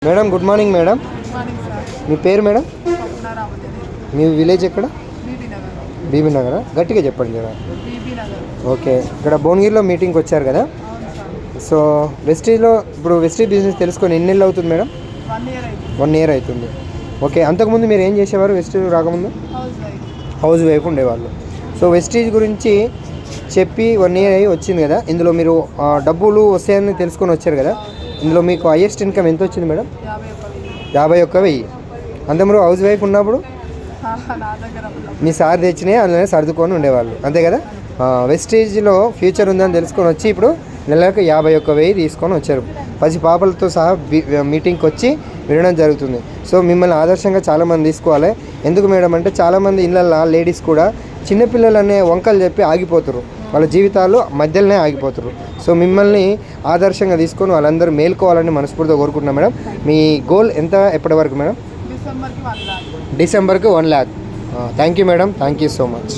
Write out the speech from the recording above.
Madam good morning madam. Morning sir. మీ పేరు madam? Swapna Ramadevi. మీ విలేజ్ ఎక్కడ? బీబీ నగర్. బీబీ నగరా? గట్టిగా చెప్పండి కదా. బీబీ నగర్. ఓకే, ఇక్కడ భువనగిరిలో మీటింగ్కి వచ్చారు కదా. అవును సార్. సో వెస్టీజ్లో ఇప్పుడు వెస్టీజ్ బిజినెస్ తెలుసుకొని ఎన్ని నెలలు అవుతుంది మేడం? 1 year అయింది. 1 year అవుతుంది. ఓకే, అంతకుముందు మీరు ఏం చేసేవారు వెస్టీజ్ రాకముందు? House wife. హౌస్ వైఫ్ ఉండేవాళ్ళు. సో వెస్టీజ్ గురించి చెప్పి 1 year అయ్యి వచ్చింది కదా, ఇందులో మీరు డబ్బులు వస్తాయని తెలుసుకొని వచ్చారు కదా. ఇందులో మీకు హైయెస్ట్ ఇన్కమ్ ఎంత వచ్చింది మేడం? 51,000. అంతమరు హౌస్ వైఫ్ ఉన్నప్పుడు నా దగ్గర మీ సార్ తెచ్చినాయి అందులోనే సర్దుకొని ఉండేవాళ్ళు, అంతే కదా. వెస్టీజ్లో ఫ్యూచర్ ఉందని తెలుసుకొని వచ్చి ఇప్పుడు నెలకు 51,000 తీసుకొని వచ్చారు. 10 పాపలతో సహా మీటింగ్కి వచ్చి వినడం జరుగుతుంది. సో మిమ్మల్ని ఆదర్శంగా చాలామంది తీసుకోవాలి. ఎందుకు మేడం అంటే చాలామంది ఇళ్ళల్లో లేడీస్ కూడా చిన్నపిల్లలు అనే వంకలు చెప్పి ఆగిపోతారు, వాళ్ళ జీవితాలు మధ్యలోనే ఆగిపోతారు. సో మిమ్మల్ని ఆదర్శంగా తీసుకొని వాళ్ళందరూ మేల్కోవాలని మనస్ఫూర్తిగా కోరుకుంటున్నాం మేడం. మీ గోల్ ఎంత ఎప్పటి వరకు మేడం? డిసెంబర్కి 1 lakh. డిసెంబర్కి 1 lakh. Thank you madam, thank you so much.